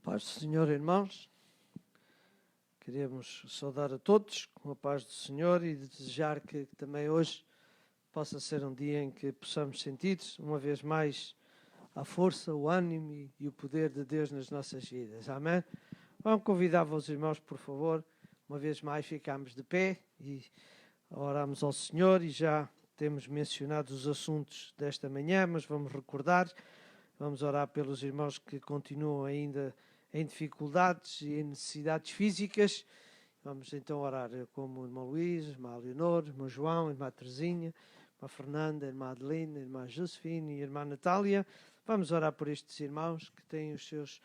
Paz do Senhor, irmãos, queremos saudar a todos com a paz do Senhor e desejar que também hoje possa ser um dia em que possamos sentir, uma vez mais, a força, o ânimo e o poder de Deus nas nossas vidas. Amém? Vamos convidar os irmãos, por favor, uma vez mais ficamos de pé e oramos ao Senhor e já temos mencionado os assuntos desta manhã, mas vamos recordar, vamos orar pelos irmãos que continuam ainda em dificuldades e em necessidades físicas. Vamos então orar como o irmão Luís, irmã Leonor, irmão João, irmã Terezinha, irmã Fernanda, irmã Adelina, irmã Josefina e irmã Natália. Vamos orar por estes irmãos que têm os seus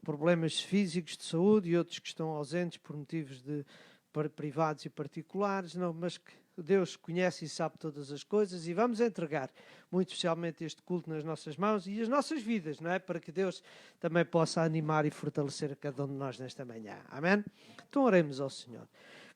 problemas físicos de saúde e outros que estão ausentes por motivos privados e particulares, mas que Deus conhece e sabe todas as coisas, e vamos entregar muito especialmente este culto nas nossas mãos e as nossas vidas, não é? Para que Deus também possa animar e fortalecer a cada um de nós nesta manhã. Amém? Então oremos ao Senhor.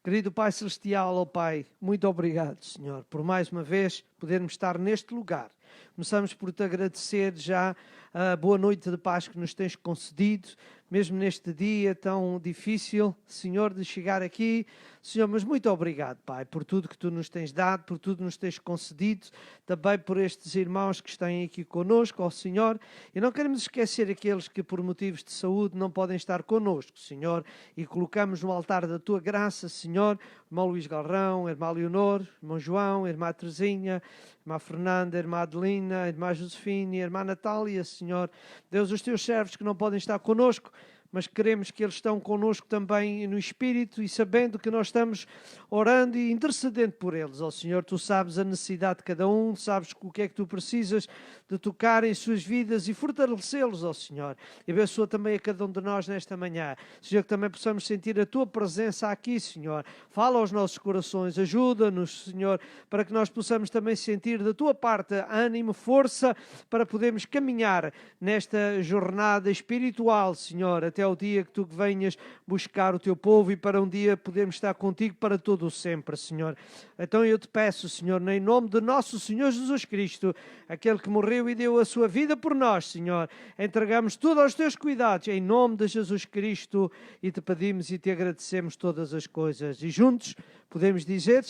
Querido Pai Celestial, ó Pai, muito obrigado, Senhor, por mais uma vez podermos estar neste lugar. Começamos por te agradecer já a boa noite de paz que nos tens concedido, mesmo neste dia tão difícil, Senhor, de chegar aqui. Senhor, mas muito obrigado, Pai, por tudo que Tu nos tens dado, por tudo que nos tens concedido, também por estes irmãos que estão aqui conosco, ó Senhor. E não queremos esquecer aqueles que por motivos de saúde não podem estar conosco, Senhor, e colocamos no altar da Tua graça, Senhor, irmão Luís Galrão, irmã Leonor, irmão João, irmã Terezinha, irmã Fernanda, irmã Adelina, irmã Josefina e irmã Natália, Senhor. Deus, os Teus servos que não podem estar conosco, mas queremos que eles estão connosco também no Espírito e sabendo que nós estamos orando e intercedendo por eles. Ó Senhor, Tu sabes a necessidade de cada um, sabes o que é que Tu precisas de tocar em suas vidas e fortalecê-los, ó Senhor. E abençoa também a cada um de nós nesta manhã. Senhor, que também possamos sentir a Tua presença aqui, Senhor. Fala aos nossos corações, ajuda-nos, Senhor, para que nós possamos também sentir da Tua parte ânimo, força, para podermos caminhar nesta jornada espiritual, Senhor, até ao dia que Tu venhas buscar o Teu povo e para um dia podermos estar contigo para todo o sempre, Senhor. Então eu te peço, Senhor, em nome de nosso Senhor Jesus Cristo, aquele que morreu e deu a sua vida por nós, Senhor, entregamos tudo aos Teus cuidados, em nome de Jesus Cristo, e Te pedimos e Te agradecemos todas as coisas. E juntos podemos dizer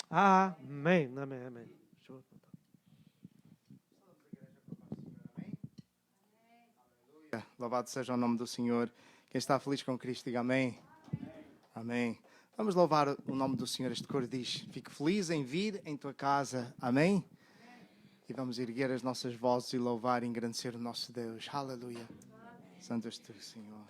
amém, amém, amém. Louvado seja o nome do Senhor. Quem está feliz com Cristo, diga amém. Amém. Vamos louvar o nome do Senhor. Este coro diz: fique feliz em vir em tua casa. Amém. E vamos erguer as nossas vozes e louvar e engrandecer o nosso Deus. Aleluia. Santo és Tu, Senhor.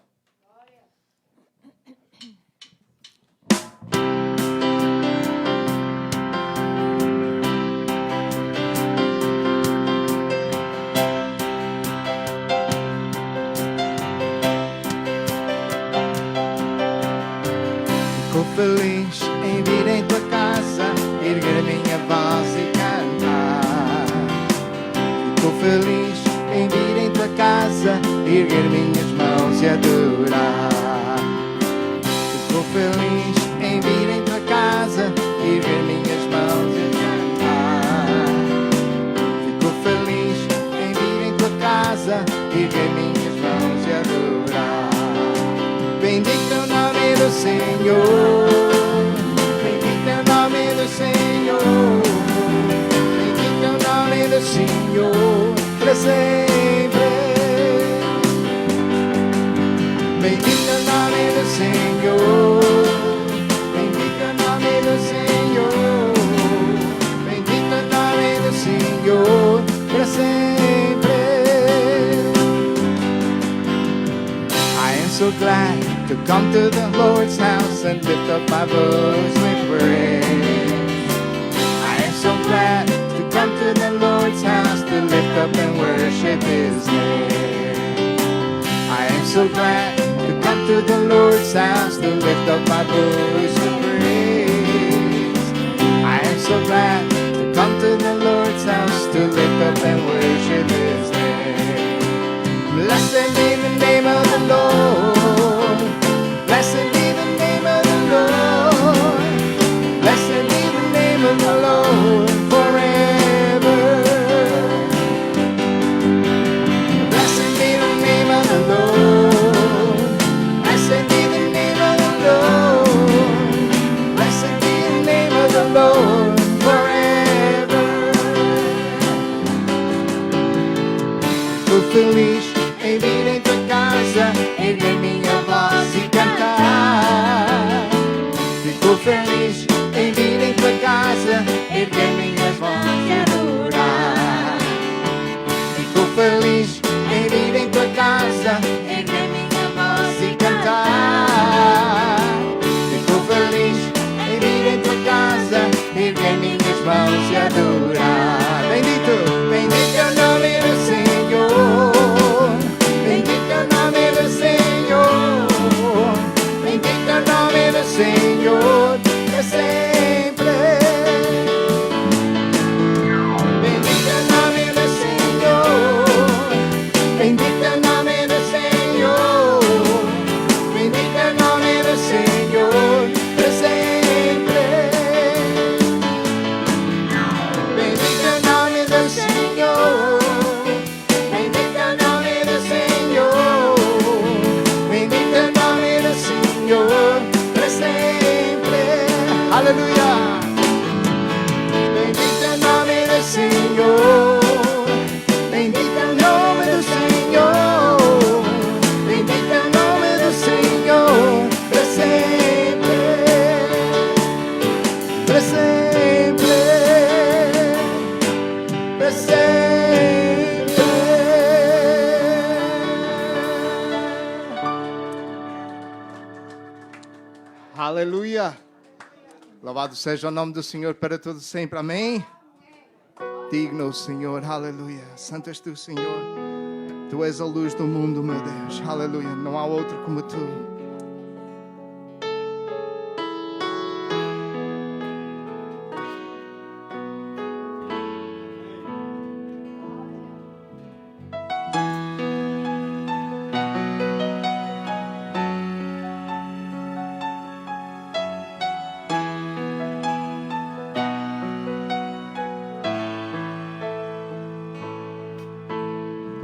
Feliz em vir em tua casa, erguer a minha voz e cantar. Fico feliz em vir em tua casa, erguer minhas mãos e adorar. Fico feliz em vir em tua casa, erguer minhas mãos e cantar. Fico feliz em vir em tua casa, erguer minhas mãos e adorar. Bendito o nome do Senhor. Senhor, para sempre. Bendito o nome do Senhor. Bendito o nome do Senhor. Bendito o nome do Senhor, para sempre. I am so glad to come to the Lord's house and lift up my voice with praise. I am so glad come to the Lord's house to lift up and worship His name. I am so glad to come to the Lord's house to lift up my voice to praise. I am so glad to come to the Lord's house to lift up and worship His name. Blessed be the name of the Lord. Blessed be the name of the Lord. Blessed be the name of the Lord forever. Blessed be the name of the Lord. Fico feliz em vir em tua casa, erguer minha voz e cantar. Fico feliz em vir em tua casa, erguer minha voz e adorar. Fico feliz em vir em tua casa, erguer minha voz e cantar. Fico feliz em vir em tua casa, erguer minhas mãos e adorar. Bendito, bendito é o nome do Senhor. Bendito é o nome do Senhor. Bendito é o nome do Senhor, para sempre. Bendito é o nome do Senhor. Bendito é o nome do Senhor. Bendito é o nome do Senhor, para sempre. Bendito é o nome do Senhor. Bendito é o nome do Senhor. Bendito é o nome do Senhor, para sempre. Aleluia. Bendito é o nome do Senhor. Bendito é o nome do Senhor. Bendito é o nome do Senhor, para sempre. Para sempre. Para sempre. Aleluia. Louvado seja o nome do Senhor para todo sempre. Amém. Digno, Senhor. Aleluia. Santo és tu, Senhor. Tu és a luz do mundo, meu Deus. Aleluia. Não há outro como tu.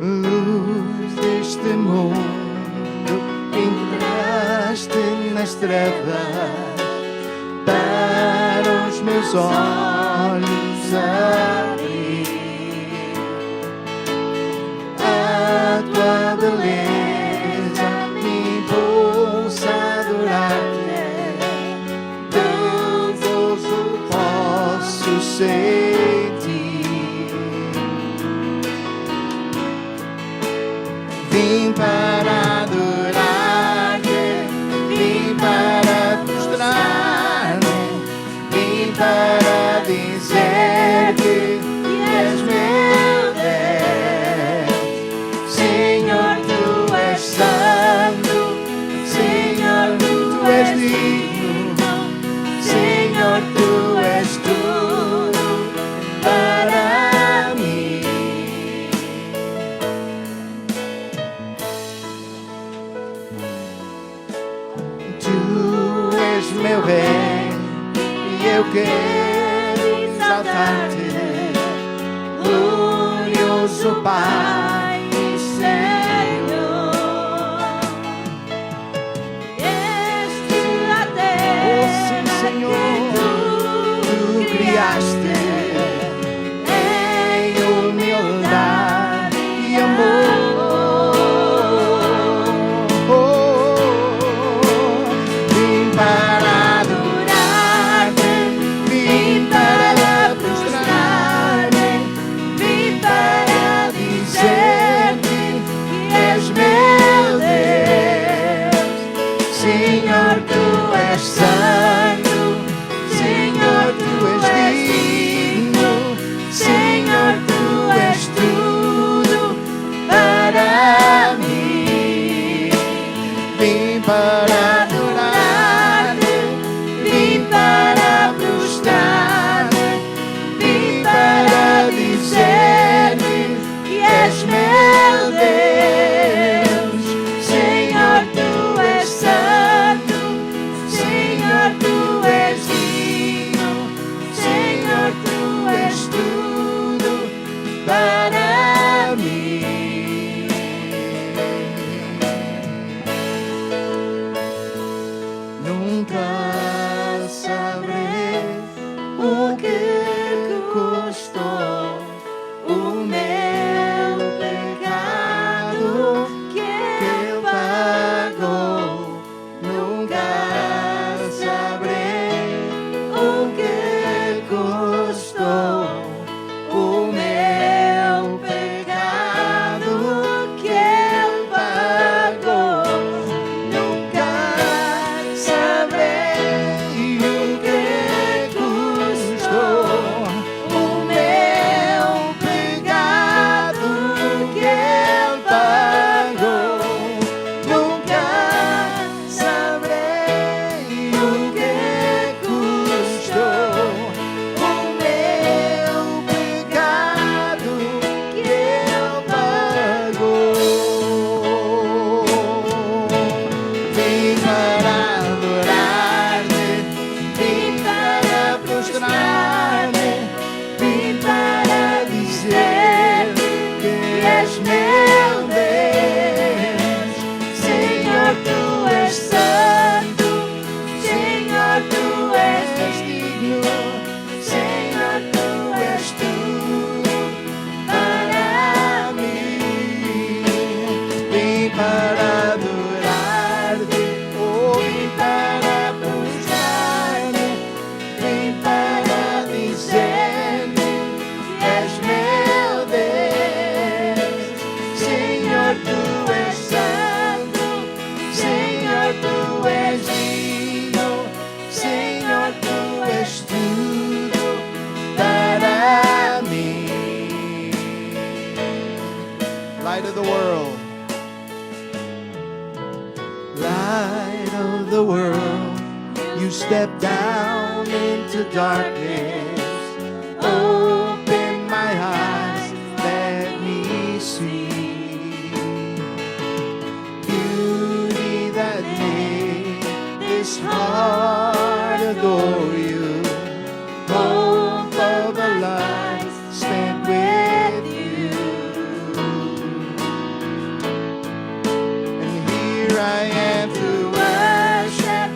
Luz deste mundo, entraste nas trevas para os meus olhos abrir. A tua beleza me impulsa a adorar-te. Teu gozo posso sentir. Vim para adorar-te, vim para prostrar-me, vim para dizer que és meu Deus. Senhor, tu és santo, Senhor, tu és digno, Senhor, tu és tudo para mim. Tu és meu rei e eu quero exaltar-te, glorioso Pai e Senhor. Este a Deus, Senhor, tu criaste em humildade e amor. Vim para adorar-te, vim para prostrar-me, vim para dizer Light of the world. Light of the world. You step down into darkness. Open my eyes, let me see. Beauty that made this heart adore you. Hope of a life spent with you. And here I am to worship.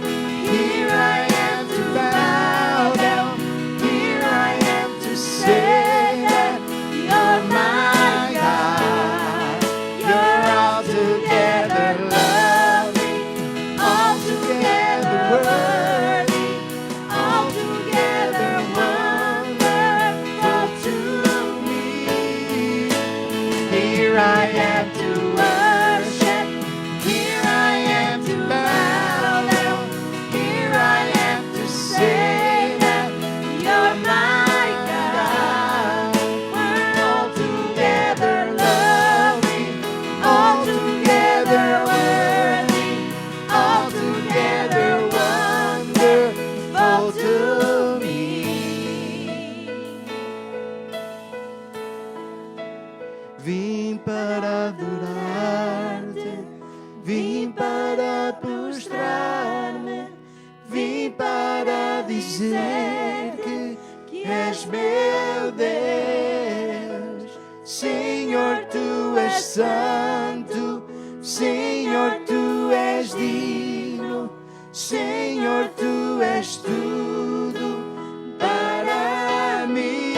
Here I am to bow down. Here I am to say that you're my God. You're altogether lovely, altogether worthy, altogether wonderful to me. Here I am to worship. Here I am to bow down. Here I am to say that you're my God. We're altogether lovely, altogether worthy, altogether wonderful to me. Vim para adorar-te, vim para prostrar-me, vim para dizer que és meu Deus. Senhor, tu és santo, Senhor, tu és digno, Senhor, tu és tudo para mim.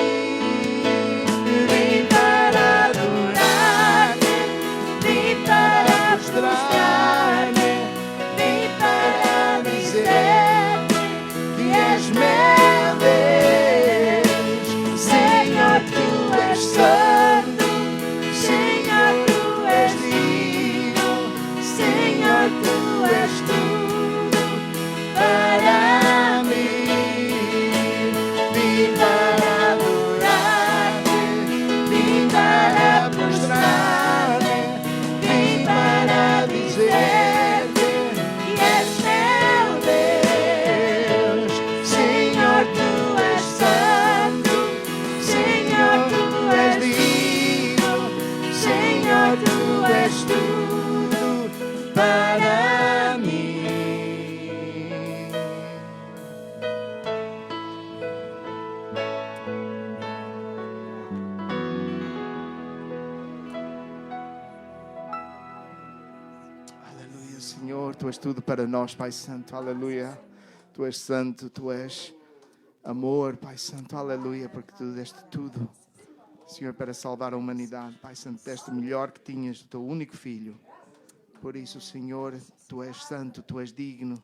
Vim para adorar-te, vim para prostrar-me, vim para dizer que és meu Deus. Senhor, tu és santo, Senhor, tu és digno, Senhor, tu és tudo para mim. Vim para adorar-te, vim para prostrar-me, vim para dizer-te que és meu Deus. Senhor, tu és santo, Senhor, tu és digno, Senhor, tu és tudo para mim. Aleluia, Senhor, tu és tudo para nós, Pai Santo. Aleluia. Tu és santo, tu és amor, Pai Santo. Aleluia, porque tu deste tudo, Senhor, para salvar a humanidade. Pai Santo, deste o melhor que tinhas, o teu único filho. Por isso, Senhor, tu és santo, tu és digno,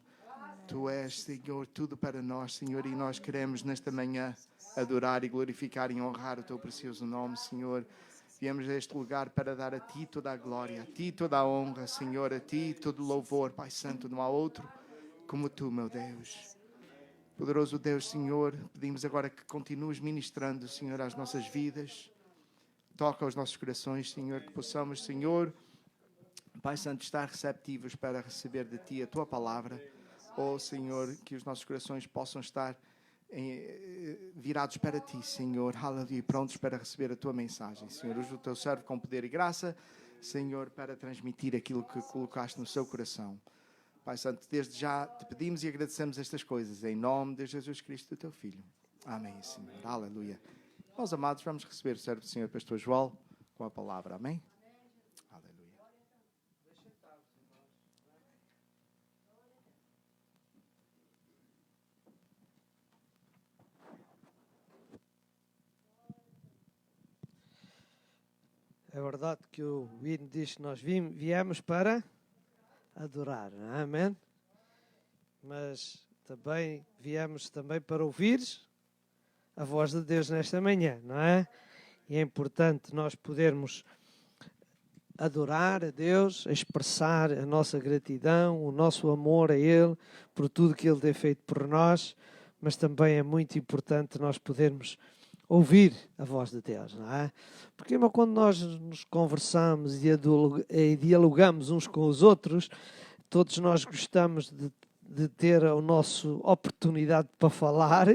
tu és, Senhor, tudo para nós, Senhor, e nós queremos nesta manhã adorar e glorificar e honrar o teu precioso nome, Senhor. Viemos a este lugar para dar a ti toda a glória, a ti toda a honra, Senhor, a ti todo o louvor, Pai Santo. Não há outro como tu, meu Deus. Poderoso Deus, Senhor, pedimos agora que continues ministrando, Senhor, às nossas vidas. Toca aos nossos corações, Senhor, que possamos, Senhor, Pai Santo, estar receptivos para receber de Ti a Tua palavra. Oh, Senhor, que os nossos corações possam estar virados para Ti, Senhor. Aleluia, prontos para receber a Tua mensagem, Senhor. Usa o Teu servo com poder e graça, Senhor, para transmitir aquilo que colocaste no seu coração. Pai Santo, desde já Te pedimos e agradecemos estas coisas, em nome de Jesus Cristo, Teu Filho. Amém, Senhor. Aleluia. Meus amados, vamos receber o servo do Senhor, Pastor João, com a palavra. Amém? É verdade que o hino diz que nós viemos para adorar, não é? Amém? Mas também viemos também para ouvir a voz de Deus nesta manhã, não é? E é importante nós podermos adorar a Deus, expressar a nossa gratidão, o nosso amor a Ele, por tudo que Ele tem feito por nós, mas também é muito importante nós podermos ouvir a voz de Deus, não é? Porque quando nós nos conversamos e dialogamos uns com os outros, todos nós gostamos de ter a nossa oportunidade para falar,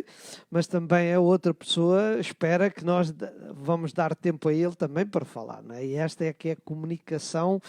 mas também a outra pessoa espera que nós vamos dar tempo a ele também para falar, não é? E esta é que é a comunicação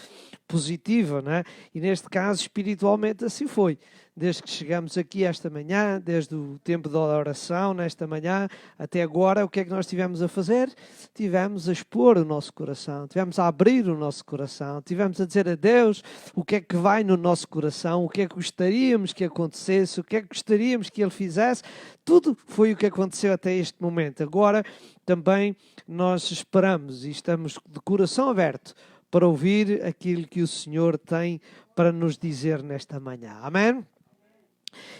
positiva, não é? E neste caso, espiritualmente, assim foi. Desde que chegamos aqui esta manhã, desde o tempo da oração, nesta manhã, até agora, o que é que nós tivemos a fazer? Tivemos a expor o nosso coração, tivemos a abrir o nosso coração, tivemos a dizer a Deus o que é que vai no nosso coração, o que é que gostaríamos que acontecesse, o que é que gostaríamos que Ele fizesse. Tudo foi o que aconteceu até este momento. Agora, também, nós esperamos e estamos de coração aberto para ouvir aquilo que o Senhor tem para nos dizer nesta manhã. Amém?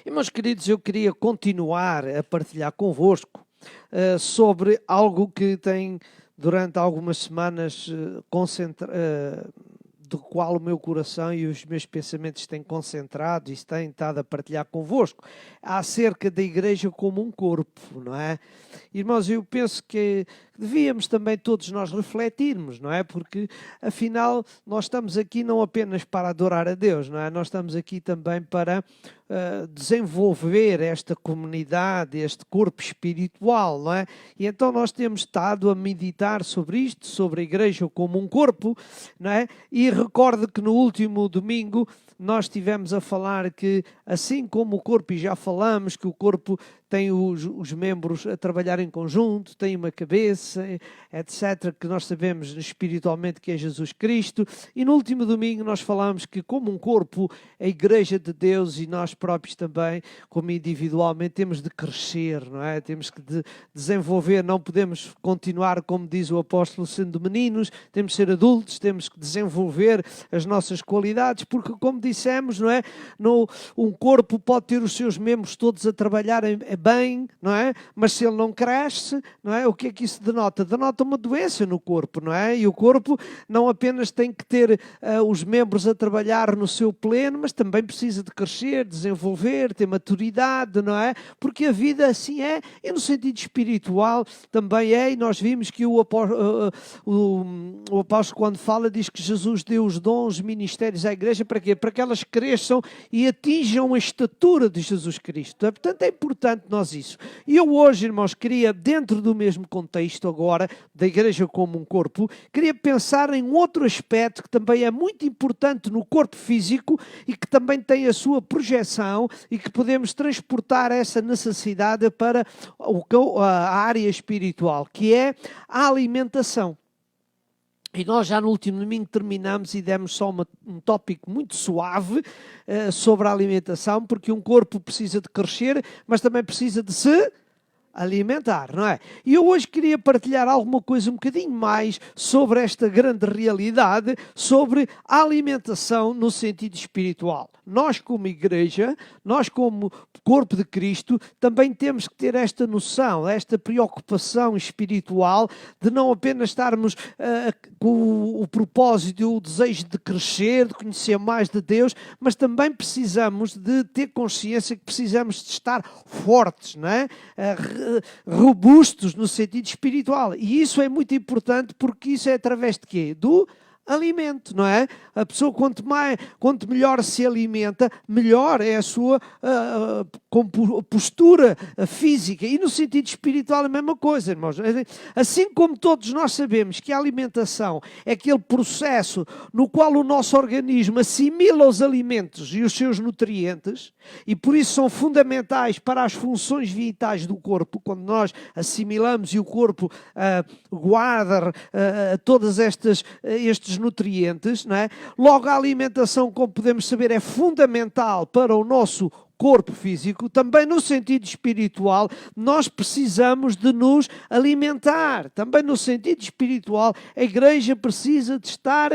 E, meus queridos, eu queria continuar a partilhar convosco sobre algo que tem, durante algumas semanas, do qual o meu coração e os meus pensamentos têm concentrado e têm estado a partilhar convosco, acerca da igreja como um corpo, não é? Irmãos, eu penso que devíamos também todos nós refletirmos, não é? Porque, afinal, nós estamos aqui não apenas para adorar a Deus, não é? Nós estamos aqui também para desenvolver esta comunidade, este corpo espiritual, não é? E então nós temos estado a meditar sobre isto, sobre a igreja como um corpo, não é? E recordo que no último domingo nós estivemos a falar que, assim como o corpo, e já falamos que o corpo tem os membros a trabalhar em conjunto, tem uma cabeça, etc., que nós sabemos espiritualmente que é Jesus Cristo. E no último domingo nós falamos que, como um corpo, a Igreja de Deus e nós próprios também, como individualmente, temos de crescer, não é? Temos que desenvolver, não podemos continuar, como diz o apóstolo, sendo meninos, temos de ser adultos, temos que desenvolver as nossas qualidades, porque, como dissemos, não é? Um corpo pode ter os seus membros todos a trabalhar bem, não é? Mas se ele não cresce, não é? O que é que isso denota? Denota uma doença no corpo, não é? E o corpo não apenas tem que ter os membros a trabalhar no seu pleno, mas também precisa de crescer, desenvolver, ter maturidade, não é? Porque a vida assim é, e no sentido espiritual também é, e nós vimos que o apóstolo quando fala diz que Jesus deu os dons, os ministérios à igreja, para quê? Para que elas cresçam e atinjam a estatura de Jesus Cristo. Portanto, é importante nós isso. E eu hoje, irmãos, queria, dentro do mesmo contexto agora, da igreja como um corpo, queria pensar em outro aspecto que também é muito importante no corpo físico e que também tem a sua projeção e que podemos transportar essa necessidade para a área espiritual, que é a alimentação. E nós já no último domingo terminamos e demos só um tópico muito suave sobre a alimentação, porque um corpo precisa de crescer, mas também precisa de se alimentar, não é? E eu hoje queria partilhar alguma coisa um bocadinho mais sobre esta grande realidade, sobre a alimentação no sentido espiritual. Nós como igreja, nós como corpo de Cristo, também temos que ter esta noção, esta preocupação espiritual de não apenas estarmos com o propósito e o desejo de crescer, de conhecer mais de Deus, mas também precisamos de ter consciência que precisamos de estar fortes, não é? Robustos no sentido espiritual. E isso é muito importante porque isso é através de quê? Do alimento, não é? A pessoa, quanto melhor se alimenta, melhor é a sua postura física. E no sentido espiritual a mesma coisa, irmãos. Assim como todos nós sabemos que a alimentação é aquele processo no qual o nosso organismo assimila os alimentos e os seus nutrientes, e por isso são fundamentais para as funções vitais do corpo, quando nós assimilamos e o corpo guarda todos estes nutrientes, não é? Logo, a alimentação, como podemos saber, é fundamental para o nosso corpo físico. Também no sentido espiritual, nós precisamos de nos alimentar. Também no sentido espiritual, a igreja precisa de estar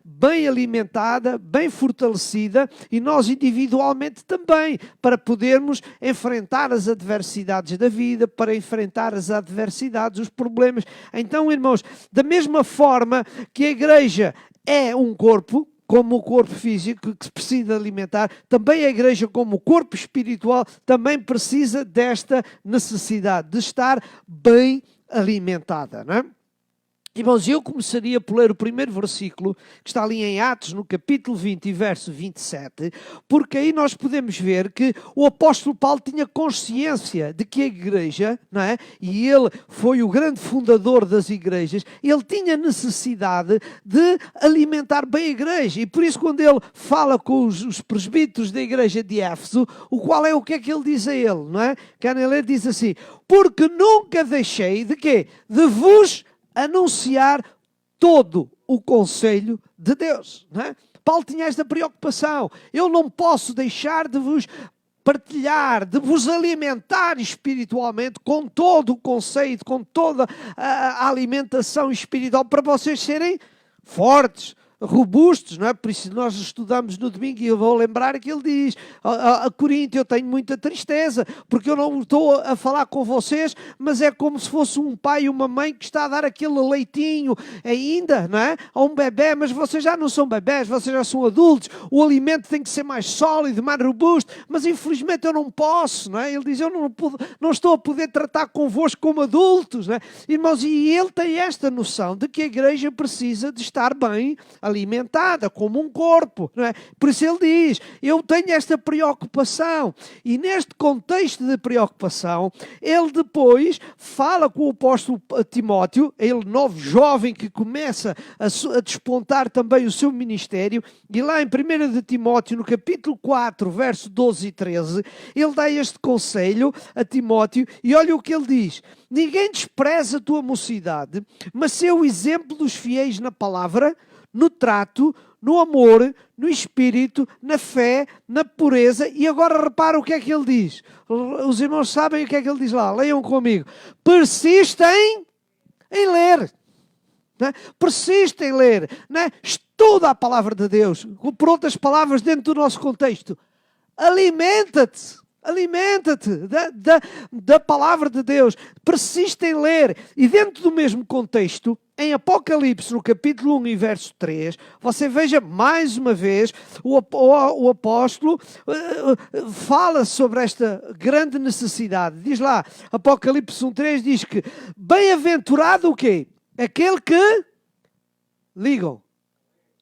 bem alimentada, bem fortalecida, e nós individualmente também, para podermos enfrentar as adversidades da vida, para enfrentar as adversidades, os problemas. Então, irmãos, da mesma forma que a igreja é um corpo, como o corpo físico que precisa alimentar, também a igreja como o corpo espiritual também precisa desta necessidade de estar bem alimentada, não é? Irmãos, eu começaria por ler o primeiro versículo, que está ali em Atos, no capítulo 20 e verso 27, porque aí nós podemos ver que o apóstolo Paulo tinha consciência de que a igreja, não é? E ele foi o grande fundador das igrejas, ele tinha necessidade de alimentar bem a igreja, e por isso quando ele fala com os presbíteros da igreja de Éfeso, o que é que ele diz a ele, não é? Querem ler, diz assim, porque nunca deixei de quê? De vos anunciar todo o conselho de Deus, não é? Paulo tinha esta preocupação. Eu não posso deixar de vos partilhar, de vos alimentar espiritualmente com todo o conceito, com toda a alimentação espiritual para vocês serem fortes, robustos, não é? Por isso nós estudamos no domingo e eu vou lembrar que ele diz a Corinto, eu tenho muita tristeza porque eu não estou a falar com vocês, mas é como se fosse um pai e uma mãe que está a dar aquele leitinho ainda, não é? A um bebê, mas vocês já não são bebés, vocês já são adultos, o alimento tem que ser mais sólido, mais robusto, mas infelizmente eu não posso, não é? Ele diz, eu não estou a poder tratar convosco como adultos, não é? Irmãos, e ele tem esta noção de que a igreja precisa de estar bem alimentada, como um corpo, não é? Por isso ele diz, eu tenho esta preocupação, e neste contexto de preocupação, ele depois fala com o apóstolo Timóteo, ele novo jovem que começa a despontar também o seu ministério, e lá em 1 de Timóteo, no capítulo 4, verso 12 e 13, ele dá este conselho a Timóteo, e olha o que ele diz, ninguém despreza a tua mocidade, mas ser o exemplo dos fiéis na palavra, no trato, no amor, no espírito, na fé, na pureza. E agora repara o que é que ele diz. Os irmãos sabem o que é que ele diz lá. Leiam comigo. Persistem em ler. Não é? Persistem em ler. Não é? Estuda a palavra de Deus. Por outras palavras, dentro do nosso contexto. Alimenta-te. Alimenta-te da palavra de Deus. Persiste em ler. E dentro do mesmo contexto, em Apocalipse, no capítulo 1 e verso 3, você veja mais uma vez o apóstolo fala sobre esta grande necessidade. Diz lá, Apocalipse 1:3 diz que bem-aventurado o quê? Aquele que, ligam,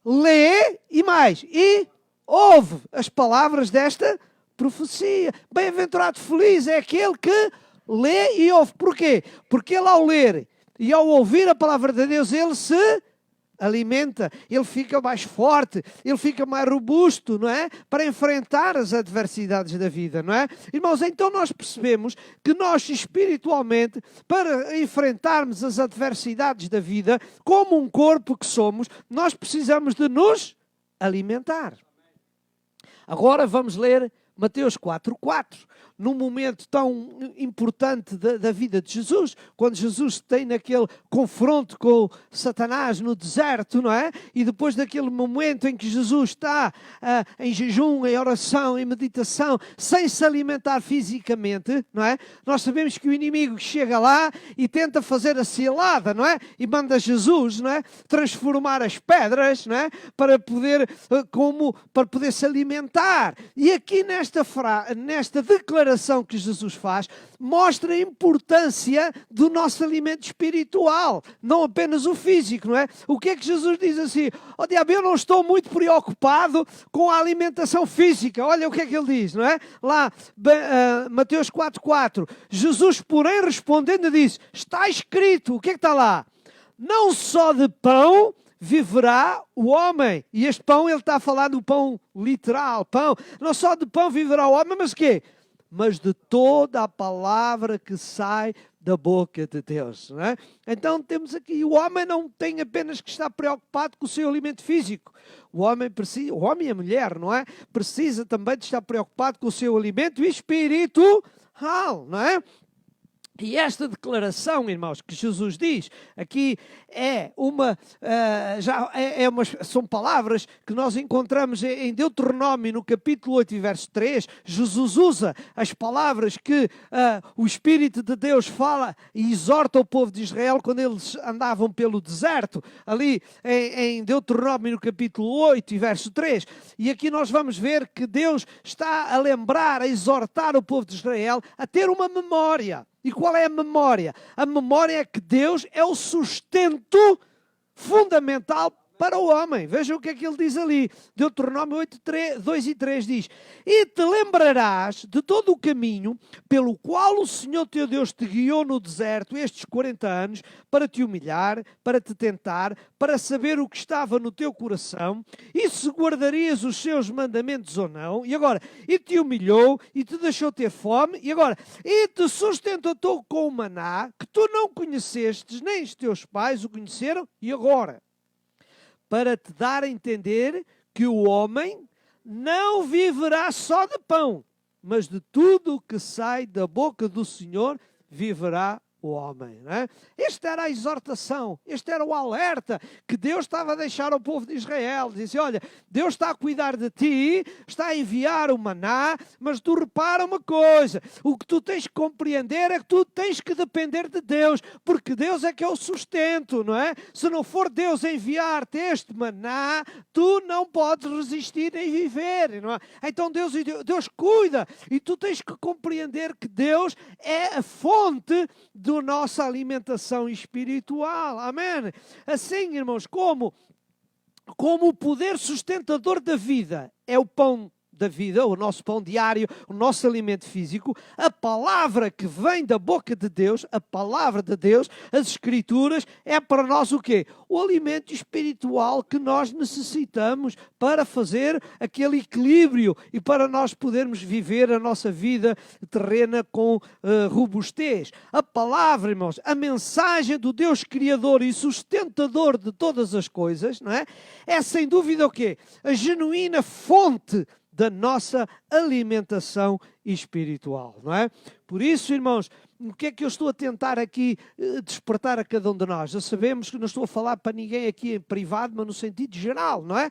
lê e mais, e ouve as palavras desta profecia. Bem-aventurado, feliz é aquele que lê e ouve. Porquê? Porque ele ao ler e ao ouvir a palavra de Deus, ele se alimenta, ele fica mais forte, ele fica mais robusto, não é? Para enfrentar as adversidades da vida, não é? Irmãos, então nós percebemos que nós espiritualmente, para enfrentarmos as adversidades da vida, como um corpo que somos, nós precisamos de nos alimentar. Agora vamos ler Mateus 4:4, num momento tão importante da vida de Jesus, quando Jesus tem naquele confronto com Satanás no deserto, não é? E depois daquele momento em que Jesus está em jejum, em oração, em meditação, sem se alimentar fisicamente, não é? Nós sabemos que o inimigo chega lá e tenta fazer a cilada, não é? E manda Jesus, não é? Transformar as pedras, não é? Para poder se alimentar. E aqui nesta declaração que Jesus faz, mostra a importância do nosso alimento espiritual, não apenas o físico, não é? O que é que Jesus diz assim? Oh diabo, eu não estou muito preocupado com a alimentação física. Olha o que é que ele diz, não é? Lá, Mateus 4:4, Jesus, porém, respondendo, disse, está escrito, o que é que está lá? Não só de pão viverá o homem. E este pão, ele está a falar do pão literal, pão. Não só de pão viverá o homem, mas o quê? Mas de toda a palavra que sai da boca de Deus. Não é? Então temos aqui, o homem não tem apenas que estar preocupado com o seu alimento físico. O homem e a mulher, não é? Precisa também de estar preocupado com o seu alimento espiritual, não é? E esta declaração, irmãos, que Jesus diz, aqui são palavras que nós encontramos em Deuteronômio, no capítulo 8 e verso 3. Jesus usa as palavras que o Espírito de Deus fala e exorta o povo de Israel quando eles andavam pelo deserto, ali em Deuteronômio, no capítulo 8 e verso 3. E aqui nós vamos ver que Deus está a lembrar, a exortar o povo de Israel a ter uma memória. E qual é a memória? A memória é que Deus é o sustento fundamental para o homem. Vejam o que é que ele diz ali. Deuteronômio 8, 2 e 3 diz: E te lembrarás de todo o caminho pelo qual o Senhor teu Deus te guiou no deserto estes 40 anos, para te humilhar, para te tentar, para saber o que estava no teu coração, e se guardarias os seus mandamentos ou não. E agora, e te humilhou, e te deixou ter fome, e agora, e te sustentou com o maná, que tu não conhecestes, nem os teus pais o conheceram, e agora, para te dar a entender que o homem não viverá só de pão, mas de tudo o que sai da boca do Senhor viverá o homem. Não é? Esta era a exortação, este era o alerta que Deus estava a deixar ao povo de Israel. Dizia, olha, Deus está a cuidar de ti, está a enviar o maná, mas tu repara uma coisa, o que tu tens que compreender é que tu tens que depender de Deus, porque Deus é que é o sustento, não é? Se não for Deus a enviar-te este maná, tu não podes resistir nem viver, não é? Então Deus cuida, e tu tens que compreender que Deus é a fonte da nossa alimentação espiritual. Amém? Assim, irmãos, como o poder sustentador da vida é o pão da vida, o nosso pão diário, o nosso alimento físico, a palavra que vem da boca de Deus, a palavra de Deus, as Escrituras, é para nós o quê? O alimento espiritual que nós necessitamos para fazer aquele equilíbrio e para nós podermos viver a nossa vida terrena com robustez. A palavra, irmãos, a mensagem do Deus Criador e sustentador de todas as coisas, não é? É sem dúvida o quê? A genuína fonte da nossa alimentação espiritual, não é? Por isso, irmãos, o que é que eu estou a tentar aqui despertar a cada um de nós? Já sabemos que não estou a falar para ninguém aqui em privado, mas no sentido geral, não é?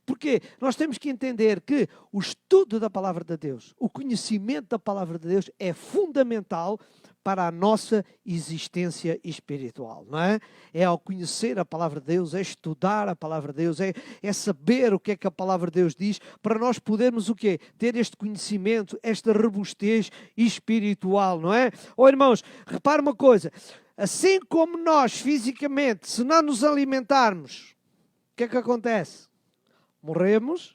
Porque nós temos que entender que o estudo da palavra de Deus, o conhecimento da palavra de Deus é fundamental para a nossa existência espiritual, não é? É ao conhecer a palavra de Deus, é estudar a palavra de Deus, é saber o que é que a palavra de Deus diz, para nós podermos o quê? Ter este conhecimento, esta robustez espiritual, não é? Irmãos, repare uma coisa, assim como nós fisicamente, se não nos alimentarmos, o que é que acontece? Morremos,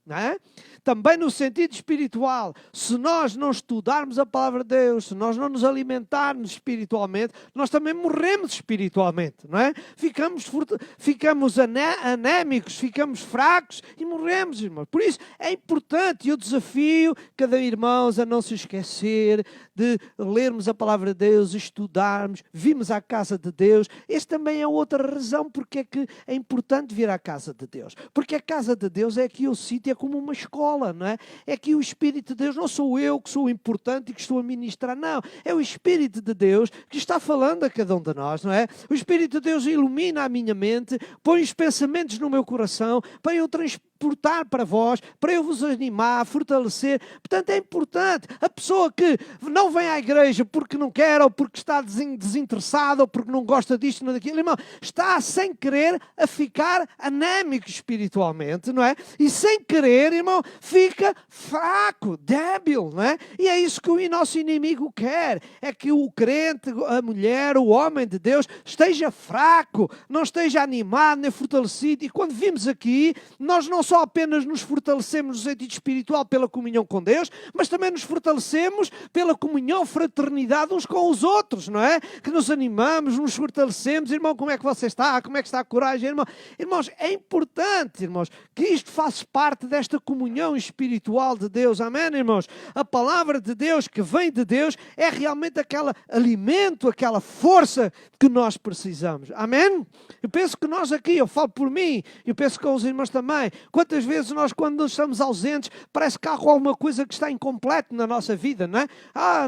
não é? Também no sentido espiritual, se nós não estudarmos a palavra de Deus, se nós não nos alimentarmos espiritualmente, nós também morremos espiritualmente, não é? Ficamos anémicos, ficamos fracos e morremos, irmãos. Por isso é importante, e eu desafio cada irmão a não se esquecer de lermos a palavra de Deus, estudarmos, virmos à casa de Deus. Esta também é outra razão porque é que é importante vir à casa de Deus. Porque a casa de Deus é aqui o sítio, é como uma escola, não é? É que o Espírito de Deus, não sou eu que sou importante e que estou a ministrar, não. É o Espírito de Deus que está falando a cada um de nós, não é? O Espírito de Deus ilumina a minha mente, põe os pensamentos no meu coração, para eu transportar para vós, para eu vos animar, fortalecer. Portanto, é importante. A pessoa que não vem à igreja porque não quer, ou porque está desinteressada, ou porque não gosta disto, não daquilo, irmão, está sem querer a ficar anémico espiritualmente, não é? E sem querer, irmão, fica fraco, débil, não é? E é isso que o nosso inimigo quer, é que o crente, a mulher, o homem de Deus esteja fraco, não esteja animado nem fortalecido. E quando vimos aqui, nós não só apenas nos fortalecemos no sentido espiritual pela comunhão com Deus, mas também nos fortalecemos pela comunhão, fraternidade uns com os outros, não é? Que nos animamos, nos fortalecemos. Irmão, como é que você está? Como é que está a coragem, irmão? Irmãos, é importante, irmãos, que isto faça parte desta comunhão espiritual de Deus. Amém, irmãos? A palavra de Deus, que vem de Deus, é realmente aquele alimento, aquela força que nós precisamos. Amém? Eu penso que nós aqui, eu falo por mim, eu penso que os irmãos também, Quantas vezes nós, quando estamos ausentes, parece que há alguma coisa que está incompleta na nossa vida, não é?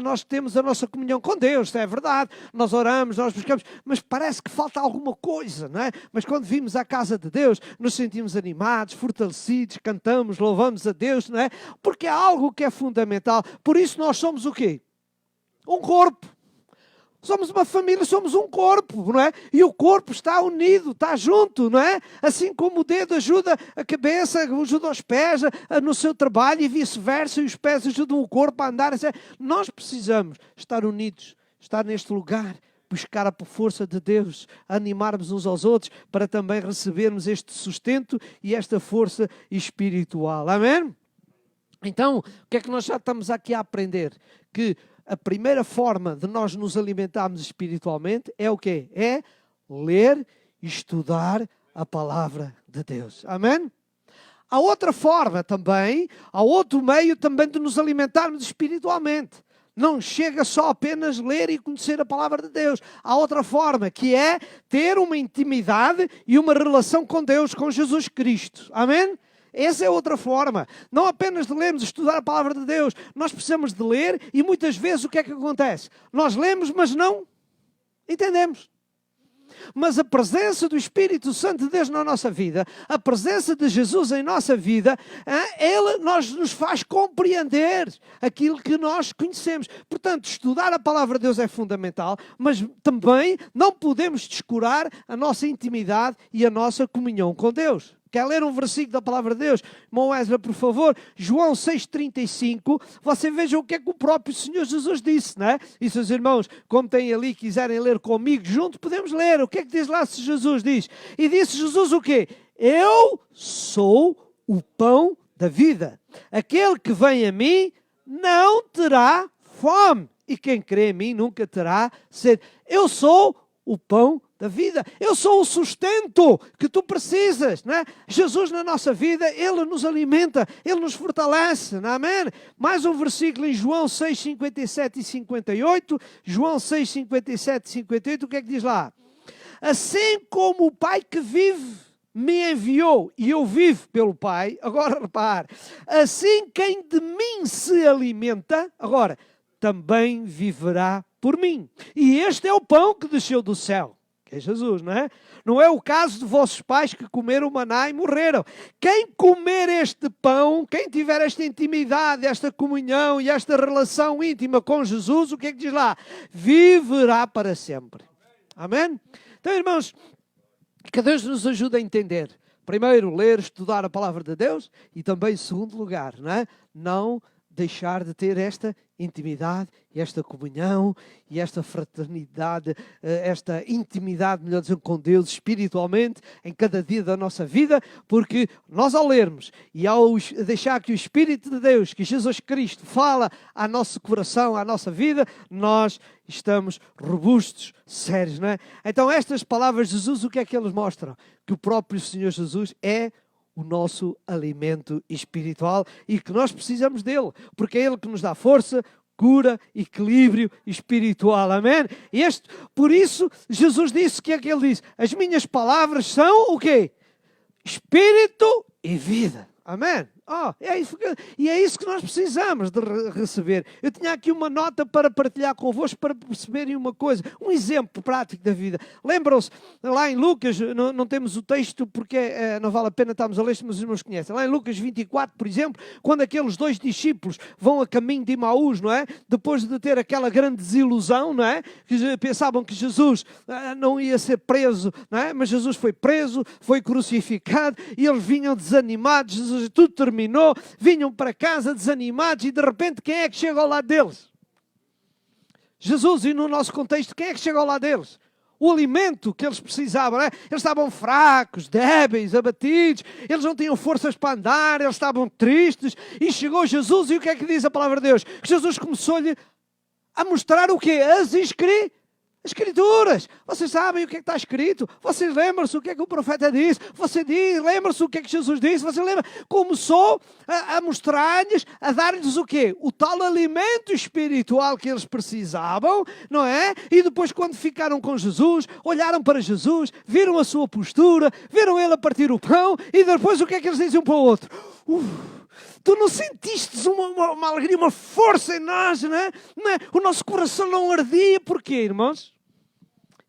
Nós temos a nossa comunhão com Deus, é verdade, nós oramos, nós buscamos, mas parece que falta alguma coisa, não é? Mas quando vimos à casa de Deus, nos sentimos animados, fortalecidos, cantamos, louvamos a Deus, não é? Porque é algo que é fundamental. Por isso nós somos o quê? Um corpo. Somos uma família, somos um corpo, não é? E o corpo está unido, está junto, não é? Assim como o dedo ajuda a cabeça, ajuda os pés no seu trabalho e vice-versa, e os pés ajudam o corpo a andar. Nós precisamos estar unidos, estar neste lugar, buscar a força de Deus, animarmos uns aos outros para também recebermos este sustento e esta força espiritual. Amém? Então, o que é que nós já estamos aqui a aprender? Que a primeira forma de nós nos alimentarmos espiritualmente é o quê? É ler e estudar a palavra de Deus. Amém? Há outra forma também, há outro meio também de nos alimentarmos espiritualmente. Não chega só apenas ler e conhecer a palavra de Deus. Há outra forma, que é ter uma intimidade e uma relação com Deus, com Jesus Cristo. Amém? Essa é outra forma. Não apenas de lermos e estudar a palavra de Deus. Nós precisamos de ler e muitas vezes o que é que acontece? Nós lemos, mas não entendemos. Mas a presença do Espírito Santo de Deus na nossa vida, a presença de Jesus em nossa vida, Ele nos faz compreender aquilo que nós conhecemos. Portanto, estudar a palavra de Deus é fundamental, mas também não podemos descurar a nossa intimidade e a nossa comunhão com Deus. Quer ler um versículo da palavra de Deus? Irmão Wesley, por favor. João 6,35. Você veja o que é que o próprio Senhor Jesus disse, não é? E se os irmãos, como têm ali, quiserem ler comigo junto, podemos ler. O que é que diz lá se Jesus diz? E disse Jesus o quê? Eu sou o pão da vida. Aquele que vem a mim não terá fome. E quem crê em mim nunca terá sede. Eu sou o pão da vida. Eu sou o sustento que tu precisas, não é? Jesus na nossa vida, Ele nos alimenta, Ele nos fortalece, não é? Amém? Mais um versículo em João 6, 57 e 58. João 6, 57 e 58, o que é que diz lá? Assim como o Pai que vive me enviou e eu vivo pelo Pai, agora repare, assim quem de mim se alimenta, agora, também viverá por mim. E este é o pão que desceu do céu. É Jesus, não é? Não é o caso de vossos pais que comeram maná e morreram. Quem comer este pão, quem tiver esta intimidade, esta comunhão e esta relação íntima com Jesus, o que é que diz lá? Viverá para sempre. Amém? Então, irmãos, que Deus nos ajude a entender. Primeiro, ler, estudar a palavra de Deus e também, em segundo lugar, não é? Não deixar de ter esta intimidade, esta comunhão e esta fraternidade, esta intimidade, melhor dizendo, com Deus espiritualmente em cada dia da nossa vida, porque nós ao lermos e ao deixar que o Espírito de Deus, que Jesus Cristo fala ao nosso coração, à nossa vida, nós estamos robustos, sérios, não é? Então estas palavras de Jesus, o que é que eles mostram? Que o próprio Senhor Jesus é o nosso alimento espiritual e que nós precisamos dele, porque é ele que nos dá força, cura, equilíbrio espiritual, amém? Por isso, Jesus disse, que é que ele disse? As minhas palavras são o quê? Espírito e vida, amém? E é isso que nós precisamos de receber. Eu tinha aqui uma nota para partilhar convosco para perceberem uma coisa, um exemplo prático da vida. Lembram-se, lá em Lucas, não temos o texto porque não vale a pena estarmos a ler, mas os irmãos conhecem. Lá em Lucas 24, por exemplo, quando aqueles dois discípulos vão a caminho de Emaús, não é? Depois de ter aquela grande desilusão, não é? Que pensavam que Jesus não ia ser preso, não é? Mas Jesus foi preso, foi crucificado e eles vinham desanimados, Jesus, tudo terminou, vinham para casa desanimados e de repente quem é que chega ao lado deles? Jesus. E no nosso contexto, quem é que chega ao lado deles? O alimento que eles precisavam, não é? Eles estavam fracos, débeis, abatidos, eles não tinham forças para andar, eles estavam tristes e chegou Jesus e o que é que diz a palavra de Deus? Que Jesus começou-lhe a mostrar o quê? As Escrituras. As Escrituras. Vocês sabem o que é que está escrito. Vocês lembram-se o que é que o profeta disse. Lembram-se o que é que Jesus disse. Você lembra? Começou a mostrar-lhes, a dar-lhes o quê? O tal alimento espiritual que eles precisavam, não é? E depois, quando ficaram com Jesus, olharam para Jesus, viram a sua postura, viram ele a partir o pão, e depois o que é que eles dizem um para o outro? Tu não sentiste uma alegria, uma força em nós, não é? O nosso coração não ardia. Porquê, irmãos?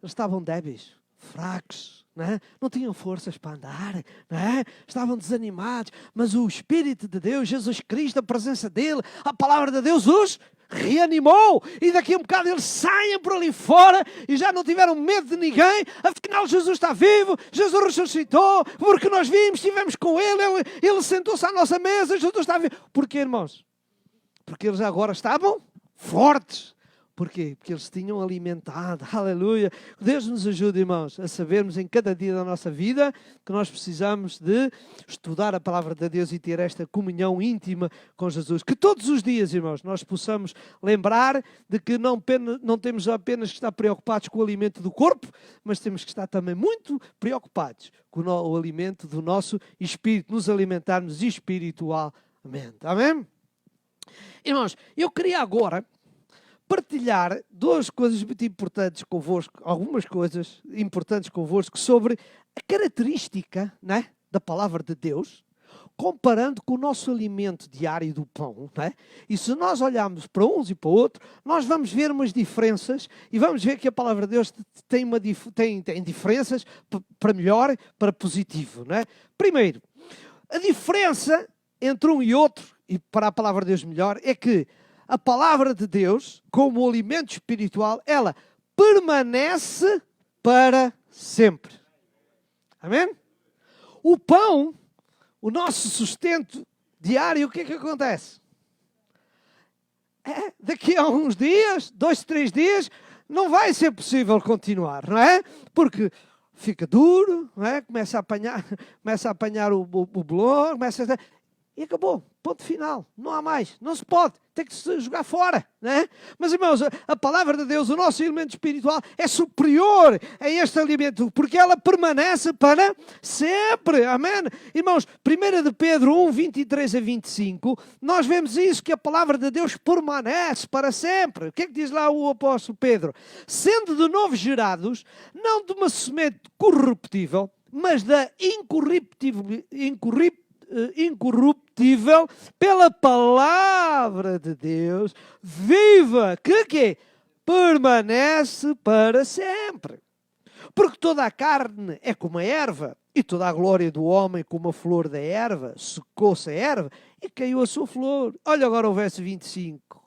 Eles estavam débeis, fracos, não é? Não tinham forças para andar, não é? Estavam desanimados. Mas o Espírito de Deus, Jesus Cristo, a presença dele, a palavra de Deus os reanimou. E daqui a um bocado eles saem por ali fora e já não tiveram medo de ninguém. Afinal, Jesus está vivo, Jesus ressuscitou, porque nós vimos, estivemos com ele sentou-se à nossa mesa, Jesus está vivo. Porquê, irmãos? Porque eles agora estavam fortes. Porquê? Porque eles tinham alimentado. Aleluia. Deus nos ajude, irmãos, a sabermos em cada dia da nossa vida que nós precisamos de estudar a palavra de Deus e ter esta comunhão íntima com Jesus. Que todos os dias, irmãos, nós possamos lembrar de que não temos apenas que estar preocupados com o alimento do corpo, mas temos que estar também muito preocupados com o alimento do nosso espírito, nos alimentarmos espiritualmente. Amém? Irmãos, eu queria agora partilhar duas coisas muito importantes convosco, algumas coisas importantes convosco sobre a característica, né, da palavra de Deus, comparando com o nosso alimento diário do pão. Né? E se nós olharmos para uns e para outros, nós vamos ver umas diferenças e vamos ver que a palavra de Deus tem diferenças para melhor, para positivo. Né? Primeiro, a diferença entre um e outro, e para a palavra de Deus melhor, é que a palavra de Deus, como alimento espiritual, ela permanece para sempre. Amém? O pão, o nosso sustento diário, o que é que acontece? Daqui a uns dias, 2, 3 dias, não vai ser possível continuar, não é? Porque fica duro, não é? Começa a apanhar o bolor, e acabou. Ponto final. Não há mais. Não se pode. Tem que se jogar fora. Né? Mas, irmãos, a palavra de Deus, o nosso alimento espiritual, é superior a este alimento, porque ela permanece para sempre. Amém? Irmãos, 1 de Pedro 1, 23 a 25, nós vemos isso, que a palavra de Deus permanece para sempre. O que é que diz lá o apóstolo Pedro? Sendo de novo gerados, não de uma semente corruptível, mas da incorruptível pela palavra de Deus, viva, que permanece para sempre. Porque toda a carne é como a erva, e toda a glória do homem como a flor da erva. Secou-se a erva e caiu a sua flor. Olha agora o verso 25.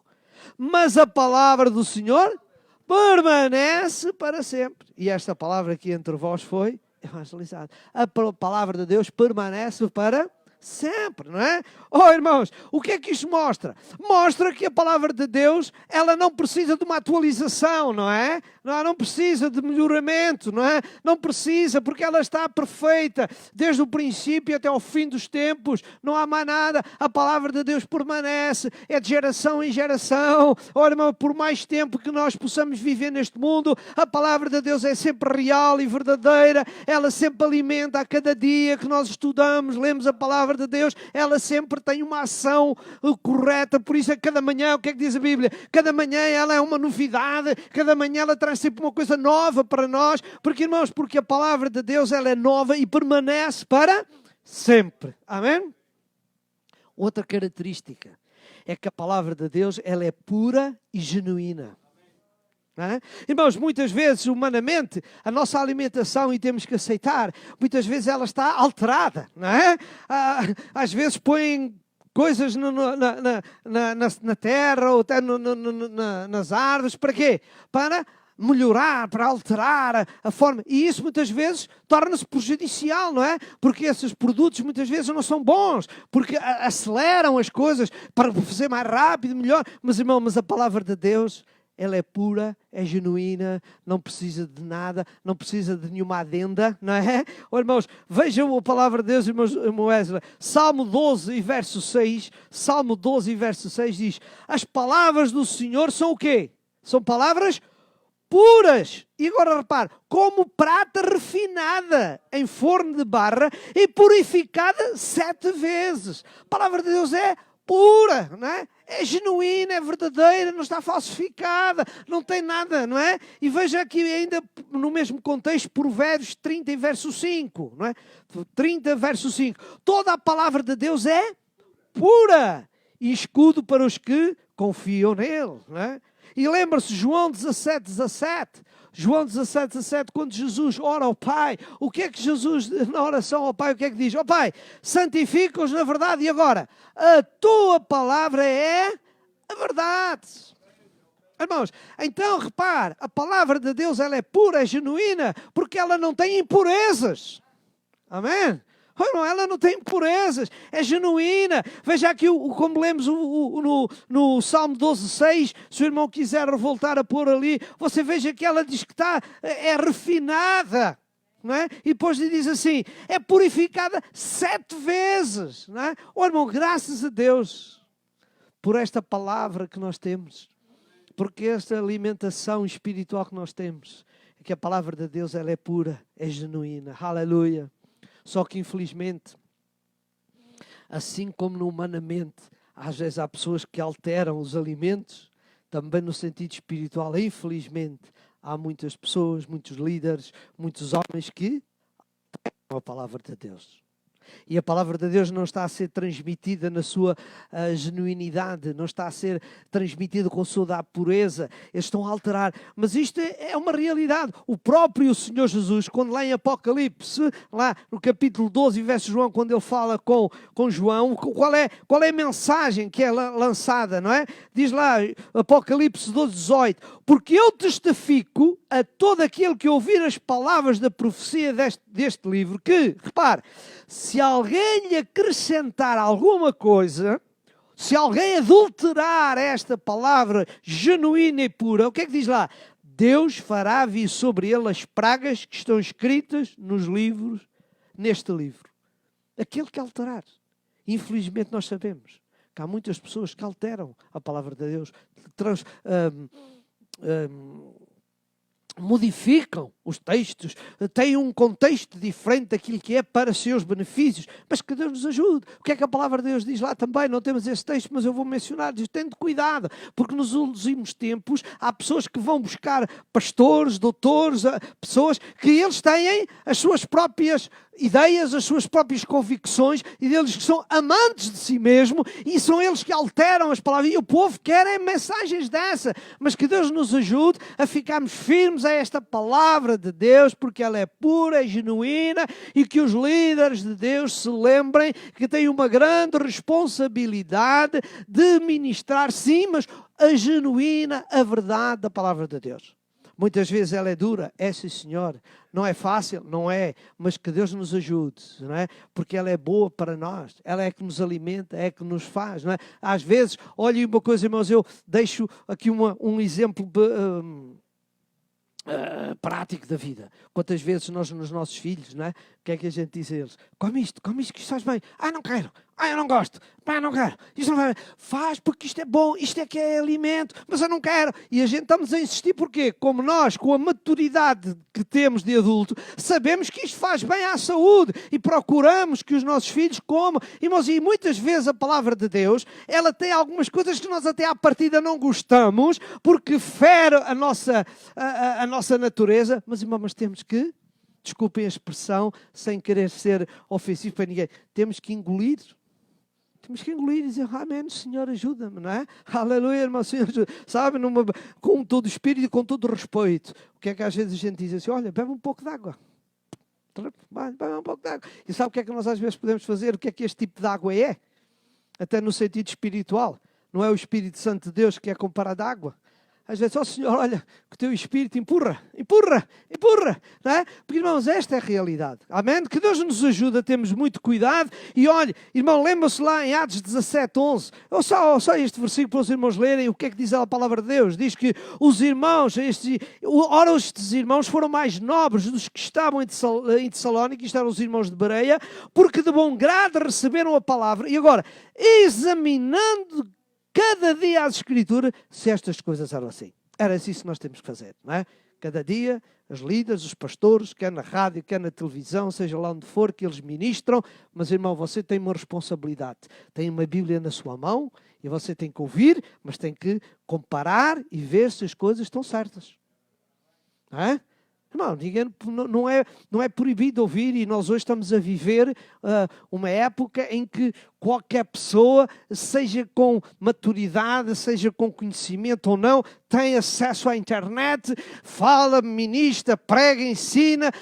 Mas a palavra do Senhor permanece para sempre. E esta palavra aqui entre vós foi evangelizada. A palavra de Deus permanece para sempre, não é? Oh, irmãos, o que é que isto mostra? Mostra que a palavra de Deus, ela não precisa de uma atualização, não é? Não precisa de melhoramento, não é? Não precisa, porque ela está perfeita, desde o princípio até ao fim dos tempos, não há mais nada. A palavra de Deus permanece, é de geração em geração. Oh, irmão, por mais tempo que nós possamos viver neste mundo, a palavra de Deus é sempre real e verdadeira, ela sempre alimenta a cada dia que nós estudamos, lemos a palavra de Deus, ela sempre tem uma ação correta. Por isso é que cada manhã, o que é que diz a Bíblia? Cada manhã ela é uma novidade, cada manhã ela traz sempre uma coisa nova para nós, porque, irmãos, porque a palavra de Deus, ela é nova e permanece para sempre. Amém? Outra característica é que a palavra de Deus, ela é pura e genuína. Não é? Irmãos, muitas vezes, humanamente, a nossa alimentação, e temos que aceitar, muitas vezes ela está alterada, não é? Às vezes põem coisas na terra ou até nas árvores. Para quê? Para melhorar, para alterar a forma. E isso muitas vezes torna-se prejudicial, não é? Porque esses produtos muitas vezes não são bons, porque aceleram as coisas para fazer mais rápido, melhor. Mas, irmão, a palavra de Deus, ela é pura, é genuína, não precisa de nada, não precisa de nenhuma adenda, não é? Oh, irmãos, vejam a palavra de Deus, irmão Wesley. Salmo 12 e verso 6, Salmo 12 e verso 6 diz: as palavras do Senhor são o quê? São palavras puras. E agora repare, como prata refinada em forno de barra e purificada 7 vezes. A palavra de Deus é pura, não é? É genuína, é verdadeira, não está falsificada, não tem nada, não é? E veja aqui ainda no mesmo contexto, Provérbios 30 e verso 5, não é? 30 verso 5. Toda a palavra de Deus é pura e escudo para os que confiam nele, não é? E lembra-se, João 17, João 17, quando Jesus ora ao Pai, o que é que Jesus, na oração ao Pai, o que é que diz? Ó Pai, santifica-os na verdade. E agora, a tua palavra é a verdade. Irmãos, então repare, a palavra de Deus ela é pura, é genuína, porque ela não tem impurezas. Amém? Ela não tem impurezas, é genuína. Veja aqui, como lemos no Salmo 12:6, se o irmão quiser voltar a pôr ali, você veja que ela diz que é refinada, não é? E depois diz assim, é purificada 7 vezes, não é? Irmão, graças a Deus por esta palavra que nós temos, porque esta alimentação espiritual que nós temos, é que a palavra de Deus ela é pura, é genuína. Aleluia. Só que, infelizmente, assim como no humanamente, às vezes há pessoas que alteram os alimentos, também no sentido espiritual, infelizmente, há muitas pessoas, muitos líderes, muitos homens que têm a palavra de Deus. E a palavra de Deus não está a ser transmitida na sua genuinidade, não está a ser transmitida com toda a pureza. Eles estão a alterar. Mas isto é uma realidade. O próprio Senhor Jesus, quando lá em Apocalipse, lá no capítulo 12, verso João, quando ele fala com João, qual é a mensagem que é lançada, não é? Diz lá, Apocalipse 12:18, porque eu testifico a todo aquele que ouvir as palavras da profecia deste livro, que, repare, se alguém lhe acrescentar alguma coisa, se alguém adulterar esta palavra genuína e pura, o que é que diz lá? Deus fará vir sobre ele as pragas que estão escritas nos livros, neste livro. Aquele que alterar. Infelizmente nós sabemos que há muitas pessoas que alteram a palavra de Deus, modificam os textos, têm um contexto diferente daquilo que é para seus benefícios, mas que Deus nos ajude. O que é que a palavra de Deus diz lá também? Não temos esse texto, mas eu vou mencionar. Diz, tende cuidado, porque nos últimos tempos há pessoas que vão buscar pastores, doutores, pessoas que eles têm as suas próprias ideias, as suas próprias convicções, e deles que são amantes de si mesmo, e são eles que alteram as palavras, e o povo quer mensagens dessa, mas que Deus nos ajude a ficarmos firmes a esta palavra de Deus, porque ela é pura, é genuína, e que os líderes de Deus se lembrem que têm uma grande responsabilidade de ministrar, sim, mas a genuína, a verdade da palavra de Deus. Muitas vezes ela é dura, é sim senhor, não é fácil, não é, mas que Deus nos ajude, não é? Porque ela é boa para nós, ela é que nos alimenta, é que nos faz, não é? Às vezes, olhem uma coisa, irmãos, eu deixo aqui um exemplo prático da vida. Quantas vezes nós, nos nossos filhos, não é? O que é que a gente diz a eles? Come isto que isto faz bem. Não quero. Eu não gosto. Não quero. Isto não vai. Faz porque isto é bom, isto é que é alimento, mas eu não quero. E a gente estamos a insistir porque, como nós, com a maturidade que temos de adulto, sabemos que isto faz bem à saúde e procuramos que os nossos filhos comam. Irmãos, e muitas vezes a palavra de Deus, ela tem algumas coisas que nós até à partida não gostamos, porque fere a nossa natureza, mas irmãos, temos que, desculpem a expressão, sem querer ser ofensivo para ninguém, temos que engolir. Temos que engolir e dizer, amém, Senhor, ajuda-me, não é? Aleluia, irmão, Senhor, ajuda. Sabe, com todo o espírito e com todo o respeito. O que é que às vezes a gente diz assim, olha, bebe um pouco de água. Bebe um pouco de água. E sabe o que é que nós às vezes podemos fazer? O que é que este tipo de água é? Até no sentido espiritual. Não é o Espírito Santo de Deus que é comparado à água. Às vezes, Senhor, olha, que o teu Espírito empurra, não é? Porque, irmãos, esta é a realidade. Amém? Que Deus nos ajude a termos muito cuidado. E olha, irmão, lembra-se lá em Atos 17:11. Só este versículo para os irmãos lerem o que é que diz a palavra de Deus. Diz que os irmãos, estes irmãos foram mais nobres dos que estavam em Tessalónica, isto eram os irmãos de Bereia, porque de bom grado receberam a palavra. E agora, examinando cada dia as Escrituras, se estas coisas eram assim. Era isso que nós temos que fazer, não é? Cada dia, as líderes, os pastores, quer na rádio, quer na televisão, seja lá onde for, que eles ministram. Mas, irmão, você tem uma responsabilidade. Tem uma Bíblia na sua mão e você tem que ouvir, mas tem que comparar e ver se as coisas estão certas. Não é? Irmão, não é proibido ouvir, e nós hoje estamos a viver uma época em que qualquer pessoa, seja com maturidade, seja com conhecimento ou não, tem acesso à internet, fala, ministra, prega, ensina,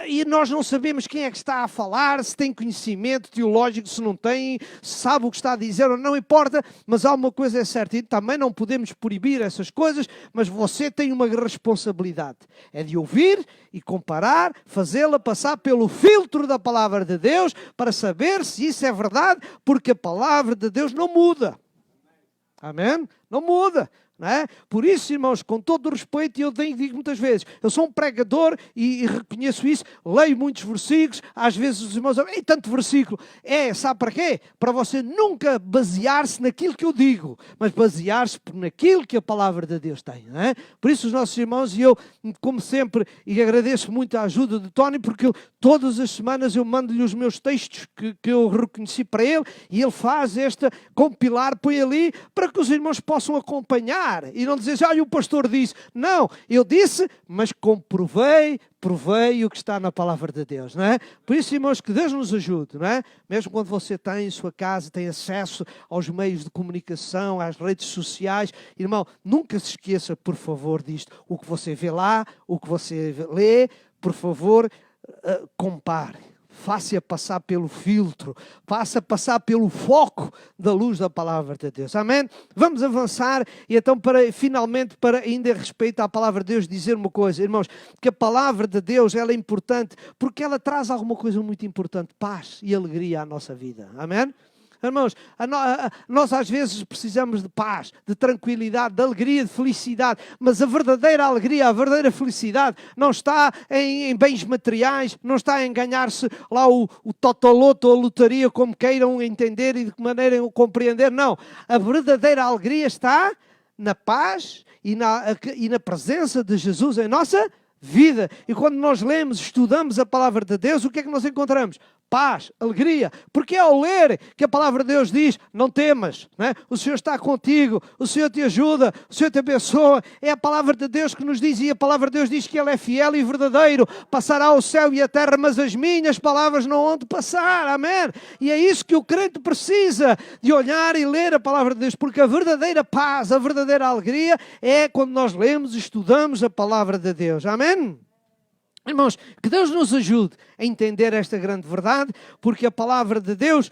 e nós não sabemos quem é que está a falar, se tem conhecimento teológico, se não tem, se sabe o que está a dizer ou não importa, mas há uma coisa é certa, e também não podemos proibir essas coisas, mas você tem uma responsabilidade, é de ouvir e comparar, fazê-la passar pelo filtro da palavra de Deus, para saber se isso é verdade, porque a palavra de Deus não muda. Amém? Não muda. Não é? Por isso, irmãos, com todo o respeito, e eu digo muitas vezes, eu sou um pregador e reconheço isso, leio muitos versículos, às vezes os irmãos dizem, tanto versículo. Sabe para quê? Para você nunca basear-se naquilo que eu digo, mas basear-se naquilo que a palavra de Deus tem. Não é? Por isso os nossos irmãos, e eu, como sempre, e agradeço muito a ajuda de Tony, porque todas as semanas eu mando-lhe os meus textos que eu reconheci para ele, e ele faz compilar, põe ali, para que os irmãos possam acompanhar. E não dizer, o pastor disse. Não, eu disse, mas provei o que está na palavra de Deus, não é? Por isso, irmãos, que Deus nos ajude, não é? Mesmo quando você tem em sua casa, tem acesso aos meios de comunicação, às redes sociais, irmão, nunca se esqueça, por favor, disto. O que você vê lá, o que você lê, por favor, compare. Faça passar pelo filtro, faça passar pelo foco da luz da palavra de Deus. Amém? Vamos avançar e então finalmente, para ainda respeito à palavra de Deus, dizer uma coisa, irmãos, que a palavra de Deus ela é importante porque ela traz alguma coisa muito importante, paz e alegria à nossa vida. Amém? Irmãos, nós às vezes precisamos de paz, de tranquilidade, de alegria, de felicidade, mas a verdadeira alegria, a verdadeira felicidade não está em bens materiais, não está em ganhar-se lá o totoloto ou a lotaria, como queiram entender e de que maneira compreender, não. A verdadeira alegria está na paz e na presença de Jesus em nossa vida. E quando nós lemos, estudamos a palavra de Deus, o que é que nós encontramos? Paz, alegria, porque é ao ler que a palavra de Deus diz, não temas, não é? O Senhor está contigo, o Senhor te ajuda, o Senhor te abençoa, é a palavra de Deus que nos diz, e a palavra de Deus diz que Ele é fiel e verdadeiro, passará o céu e a terra, mas as minhas palavras não hão de passar, amém? E é isso que o crente precisa, de olhar e ler a palavra de Deus, porque a verdadeira paz, a verdadeira alegria é quando nós lemos e estudamos a palavra de Deus, amém? Irmãos, que Deus nos ajude a entender esta grande verdade, porque a palavra de Deus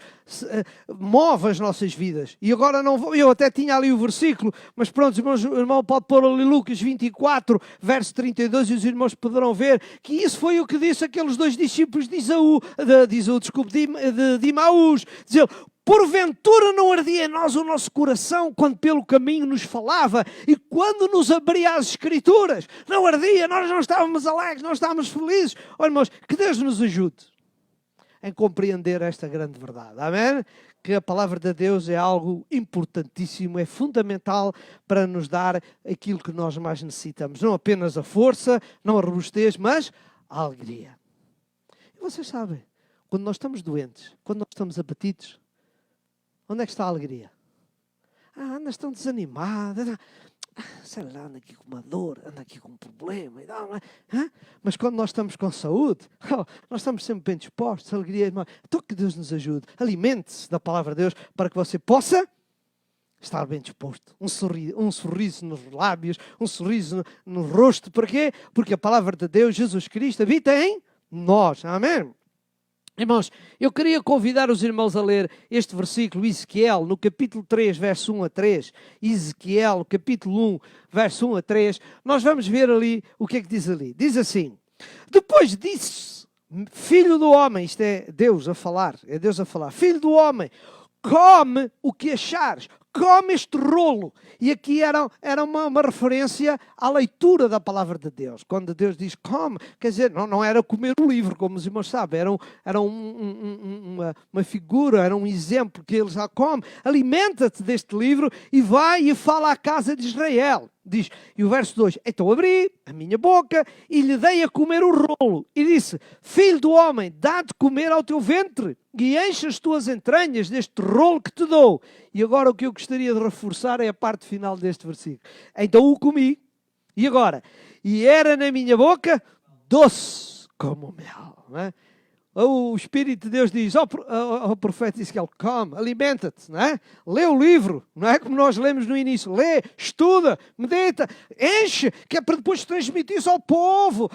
move as nossas vidas. E agora não vou, eu até tinha ali o versículo, mas pronto, irmãos, o irmão pode pôr ali Lucas 24, verso 32, e os irmãos poderão ver que isso foi o que disse aqueles dois discípulos de Imaús. Diz ele, porventura não ardia em nós o nosso coração quando pelo caminho nos falava e quando nos abria as Escrituras? Não ardia, nós não estávamos alegres, não estávamos felizes. Olha, irmãos, que Deus nos ajude em compreender esta grande verdade. Amém? Que a palavra de Deus é algo importantíssimo, é fundamental para nos dar aquilo que nós mais necessitamos. Não apenas a força, não a robustez, mas a alegria. E vocês sabem, quando nós estamos doentes, quando nós estamos abatidos, onde é que está a alegria? Andas tão desanimado, sei lá, anda aqui com uma dor, anda aqui com um problema. Mas quando nós estamos com saúde, nós estamos sempre bem dispostos, alegria. Então que Deus nos ajude. Alimente-se da palavra de Deus para que você possa estar bem disposto. Um sorriso nos lábios, um sorriso no rosto. Por quê? Porque a palavra de Deus, Jesus Cristo, habita em nós. Amém? Irmãos, eu queria convidar os irmãos a ler este versículo, Ezequiel, no capítulo 3, verso 1 a 3. Ezequiel, capítulo 1, verso 1 a 3. Nós vamos ver ali o que é que diz ali. Diz assim, depois disse, filho do homem, isto é Deus a falar, filho do homem, come o que achares, come este rolo. E aqui era uma referência à leitura da palavra de Deus. Quando Deus diz come, quer dizer, não era comer o livro, como os irmãos sabem, era uma figura, era um exemplo que eles come, alimenta-te deste livro e vai e fala à casa de Israel. Diz, e o verso 2, então abri a minha boca e lhe dei a comer o rolo. E disse, filho do homem, dá de comer ao teu ventre e enche as tuas entranhas deste rolo que te dou. E agora o que eu gostaria de reforçar é a parte final deste versículo. Então o comi, e agora? E era na minha boca doce como mel. Não é? O Espírito de Deus diz ao profeta Ezequiel, come, alimenta-te, não é? Lê o livro, não é como nós lemos no início. Lê, estuda, medita, enche, que é para depois transmitir isso ao povo.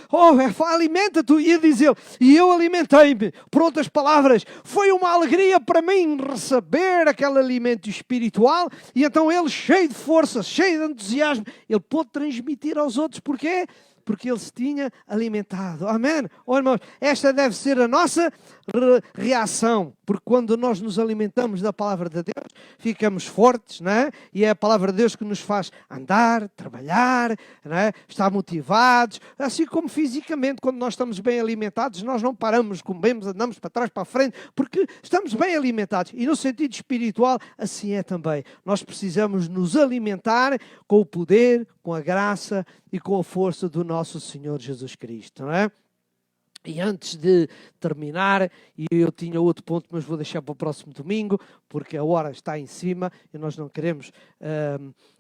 Alimenta-te, ia dizer, e eu alimentei-me. Por outras palavras, foi uma alegria para mim receber aquele alimento espiritual, e então ele, cheio de força, cheio de entusiasmo, ele pôde transmitir aos outros. Porquê? Porque ele se tinha alimentado. Amém? Oh, irmãos, esta deve ser a nossa reação. Porque quando nós nos alimentamos da palavra de Deus, ficamos fortes, não é? E é a palavra de Deus que nos faz andar, trabalhar, não é? Estar motivados. Assim como fisicamente, quando nós estamos bem alimentados, nós não paramos, comemos, andamos para trás, para a frente, porque estamos bem alimentados. E no sentido espiritual, assim é também. Nós precisamos nos alimentar com o poder, com a graça e com a força do nosso Senhor Jesus Cristo, não é? E antes de terminar, e eu tinha outro ponto, mas vou deixar para o próximo domingo, porque a hora está em cima e nós não queremos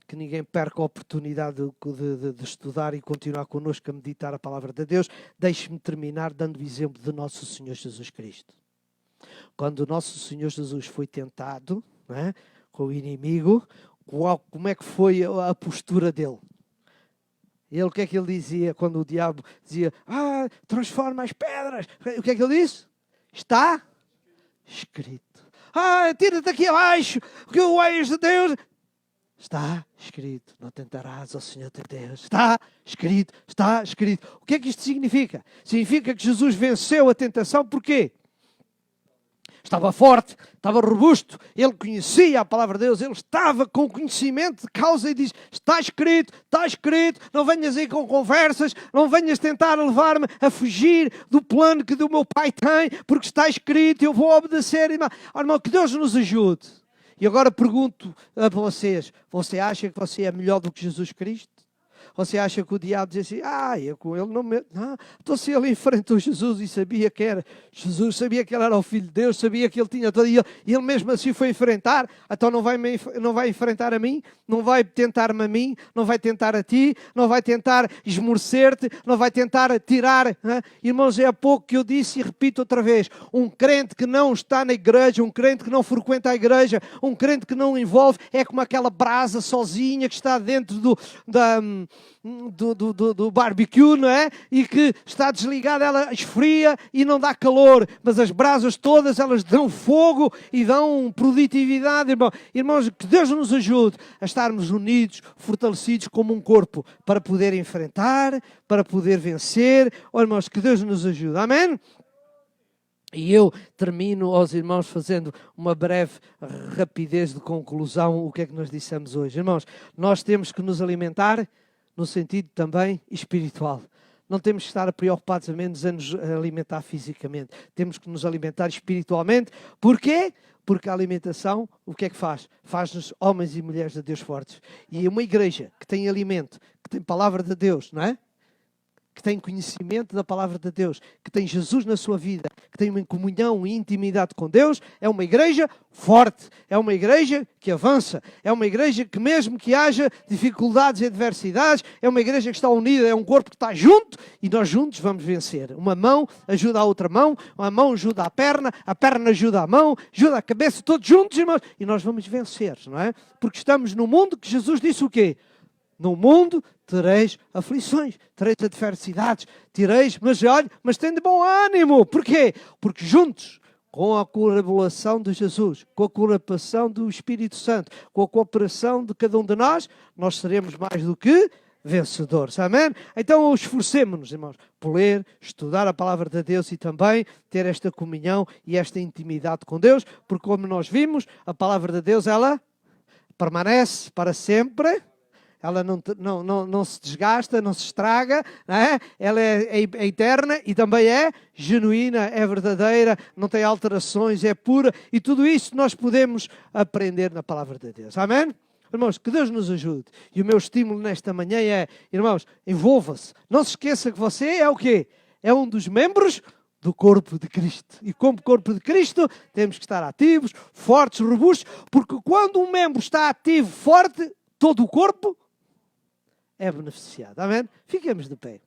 que ninguém perca a oportunidade de estudar e continuar connosco a meditar a palavra de Deus. Deixe-me terminar dando o exemplo de nosso Senhor Jesus Cristo. Quando o nosso Senhor Jesus foi tentado, não é, com o inimigo, como é que foi a postura dele? Ele, o que é que ele dizia quando o diabo dizia, transforma as pedras? O que é que ele disse? Está escrito. Tira-te aqui abaixo, que o és de Deus. Está escrito, não tentarás ao Senhor teu Deus. Está escrito, está escrito. O que é que isto significa? Significa que Jesus venceu a tentação, porquê? Estava forte, estava robusto, ele conhecia a palavra de Deus, ele estava com conhecimento de causa e diz, está escrito, não venhas aí com conversas, não venhas tentar levar-me a fugir do plano que o meu Pai tem, porque está escrito, eu vou obedecer. Irmão, que Deus nos ajude. E agora pergunto a vocês, você acha que você é melhor do que Jesus Cristo? Você acha que o diabo diz assim, eu com ele não me... Não. Então se ele enfrentou Jesus e sabia que era Jesus, sabia que ele era o Filho de Deus, sabia que ele tinha todo, e ele mesmo assim foi enfrentar, então não vai enfrentar a mim, não vai tentar-me a mim, não vai tentar a ti, não vai tentar esmorecer-te, não vai tentar tirar. Irmãos, é há pouco que eu disse e repito outra vez, um crente que não está na igreja, um crente que não frequenta a igreja, um crente que não envolve, é como aquela brasa sozinha que está dentro do barbecue, não é? E que está desligada, ela esfria e não dá calor, mas as brasas todas, elas dão fogo e dão produtividade, irmãos, que Deus nos ajude a estarmos unidos, fortalecidos como um corpo, para poder enfrentar, para poder vencer. Irmãos, que Deus nos ajude, amém? E eu termino aos irmãos fazendo uma breve rapidez de conclusão, o que é que nós dissemos hoje. Irmãos, nós temos que nos alimentar no sentido também espiritual. Não temos que estar preocupados a menos a nos alimentar fisicamente. Temos que nos alimentar espiritualmente. Porquê? Porque a alimentação, o que é que faz? Faz-nos homens e mulheres de Deus fortes. E uma igreja que tem alimento, que tem palavra de Deus, não é? Que tem conhecimento da palavra de Deus, que tem Jesus na sua vida, que tem uma comunhão e intimidade com Deus, é uma igreja forte, é uma igreja que avança, é uma igreja que mesmo que haja dificuldades e adversidades, é uma igreja que está unida, é um corpo que está junto e nós juntos vamos vencer. Uma mão ajuda a outra mão, uma mão ajuda a perna ajuda a mão, ajuda a cabeça, todos juntos, irmãos, e nós vamos vencer, não é? Porque estamos no mundo que Jesus disse o quê? No mundo tereis aflições, tereis adversidades, mas tem de bom ânimo. Porquê? Porque juntos, com a colaboração de Jesus, com a colaboração do Espírito Santo, com a cooperação de cada um de nós seremos mais do que vencedores. Amém? Então esforcemo-nos, irmãos, por ler, estudar a palavra de Deus e também ter esta comunhão e esta intimidade com Deus, porque como nós vimos, a palavra de Deus, ela permanece para sempre. Ela não se desgasta, não se estraga, não é? Ela é eterna e também é genuína, é verdadeira, não tem alterações, é pura. E tudo isso nós podemos aprender na palavra de Deus. Amém? Irmãos, que Deus nos ajude. E o meu estímulo nesta manhã é, irmãos, envolva-se. Não se esqueça que você é o quê? É um dos membros do corpo de Cristo. E como corpo de Cristo, temos que estar ativos, fortes, robustos, porque quando um membro está ativo, forte, todo o corpo é beneficiado. Amém? Fiquemos de pé.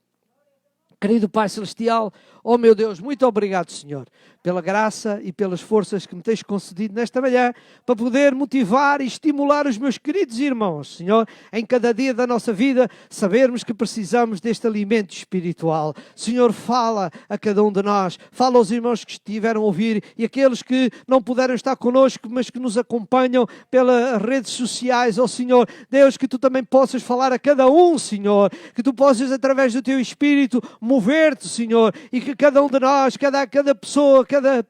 Querido Pai Celestial, oh meu Deus, muito obrigado, Senhor, pela graça e pelas forças que me tens concedido nesta manhã, para poder motivar e estimular os meus queridos irmãos, Senhor, em cada dia da nossa vida, sabermos que precisamos deste alimento espiritual. Senhor, fala a cada um de nós, fala aos irmãos que estiveram a ouvir e aqueles que não puderam estar connosco, mas que nos acompanham pelas redes sociais, oh Senhor, Deus, que Tu também possas falar a cada um, Senhor, que Tu possas, através do Teu Espírito, mover-te, Senhor, e que cada um de nós, cada pessoa, cada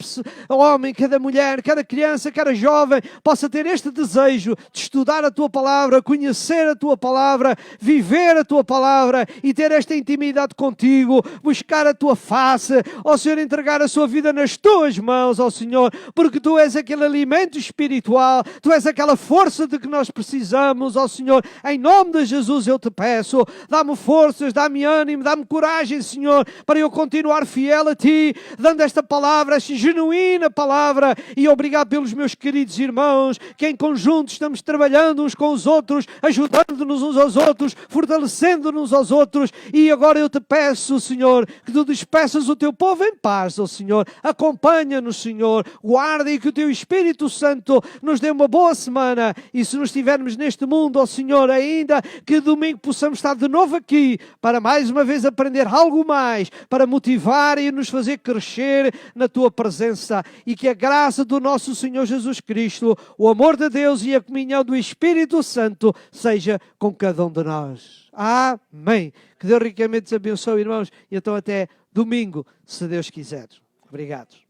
homem, cada mulher, cada criança, cada jovem, possa ter este desejo de estudar a Tua Palavra, conhecer a Tua Palavra, viver a Tua Palavra e ter esta intimidade contigo, buscar a Tua face, ó Senhor, entregar a sua vida nas Tuas mãos, ó Senhor, porque Tu és aquele alimento espiritual, Tu és aquela força de que nós precisamos, ó Senhor, em nome de Jesus eu Te peço, dá-me forças, dá-me ânimo, dá-me coragem, Senhor, para eu continuar fiel a Ti, dando esta palavra, esta genuína palavra, e obrigado pelos meus queridos irmãos, que em conjunto estamos trabalhando uns com os outros, ajudando-nos uns aos outros, fortalecendo-nos aos outros, e agora eu Te peço, Senhor, que Tu despeças o Teu povo em paz, ó Senhor, acompanha-nos, Senhor, guarda e que o Teu Espírito Santo nos dê uma boa semana, e se nos estivermos neste mundo, ó Senhor, ainda que domingo possamos estar de novo aqui, para mais uma vez aprender algo mais, para motivar e nos fazer crescer na Tua presença, e que a graça do nosso Senhor Jesus Cristo, o amor de Deus e a comunhão do Espírito Santo seja com cada um de nós. Amém. Que Deus ricamente os abençoe, irmãos, e então até domingo, se Deus quiser. Obrigado.